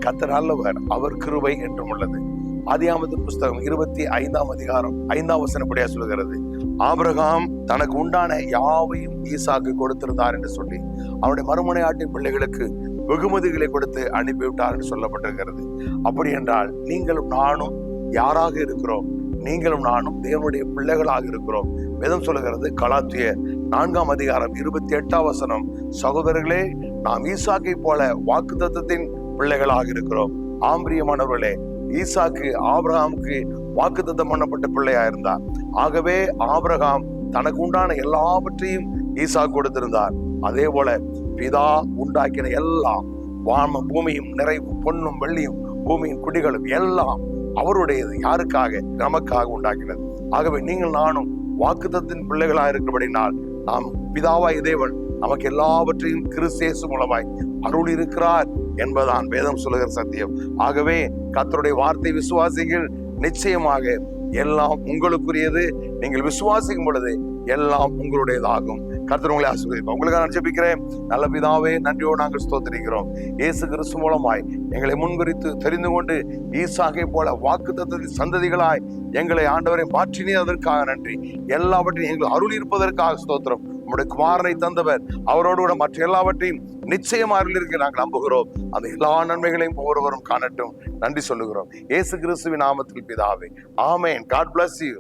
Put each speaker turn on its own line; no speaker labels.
கர்த்தர் நல்லவர், அவர் கிருபை என்றும் உள்ளது. ஆதியாகமத்தின் புஸ்தகம் 25ஆம் அதிகாரம் 5ஆம் வசனப்படியா சொல்லுகிறது, ஆபிரகாம் தனக்கு உண்டான யாவையும் ஈசாக்கு கொடுத்திருந்தார் என்று சொல்லி அவருடைய மறுமனையாட்டின் பிள்ளைகளுக்கு வெகுமதிகளை கொடுத்து அனுப்பிவிட்டார் என்று சொல்லப்பட்டிருக்கிறது. அப்படி என்றால் நீங்களும் நானும் யாராக இருக்கிறோம்? நீங்களும் நானும் தேவனுடைய பிள்ளைகளாக இருக்கிறோம். வேதம் சொல்லுகிறது கலாத்தியர் 4ஆம் அதிகாரம் 28ஆம் வசனம், சகோதரர்களே, நாம் ஈசாக்கை போல வாக்குத்தத்தத்தின் பிள்ளைகளாக இருக்கிறோம். ஆம்பிரியமானவர்களே, ஈசாக்கு ஆபிரகாமுக்கு வாக்குத்தத்தம் பண்ணப்பட்ட பிள்ளையா இருந்தார். ஆகவே ஆபிரகாம் தனக்கு உண்டான எல்லாவற்றையும் ஈசாக்கு கொடுத்திருந்தார். அதே போல பிதா உண்டாக்கின எல்லாம், வானம் பூமியும் நிறைவும் பொன்னும் வெள்ளியும் பூமியின் குடிகளும் எல்லாம் அவருடையது. யாருக்காக? நமக்காக உண்டாக்கினது. ஆகவே நீங்கள் நானும் வாக்குத்தத்தின் பிள்ளைகளாக இருக்கிறபடினால் நாம் பிதாவாய் தேவன் நமக்கு எல்லாவற்றையும் கிறிஸ்து மூலமாய் அருள் இருக்கிறார் என்பதான் வேதம் சொல்லுகிற சத்தியம். ஆகவே கர்த்தருடைய வார்த்தை விசுவாசிகள், நிச்சயமாக எல்லாம் உங்களுக்குரியது. நீங்கள் விசுவாசிக்கும் பொழுது எல்லாம் உங்களுடையதாகும். கர்த்தர் உங்களை ஆசீர்வதிப்பார். உங்களுக்கு நான் ஜெபிக்கிறேன். நல்ல பிதாவே, நன்றியோடு நாங்கள் ஸ்தோத்திரிக்கிறோம். இயேசு கிறிஸ்து மூலமாய் எங்களை முன்குறித்து தெரிந்து கொண்டு ஈசாக்கை போல வாக்குத்தத்தத்தின் சந்ததிகளாய் எங்களை ஆண்டவரை மாற்றினே, அதற்காக நன்றி. எல்லாவற்றையும் எங்கள் அருள் இருப்பதற்காக ஸ்தோத்திரம். உம்முடைய குமாரனை தந்தவர், அவரோடு கூட மற்ற எல்லாவற்றையும் நிச்சயமாக அருள் இருக்க நாங்கள் நம்புகிறோம். அந்த எல்லா நன்மைகளையும் ஒவ்வொருவரும் காணட்டும். நன்றி சொல்லுகிறோம். இயேசு கிறிஸ்துவின் நாமத்தில் பிதாவே, ஆமென். God bless you.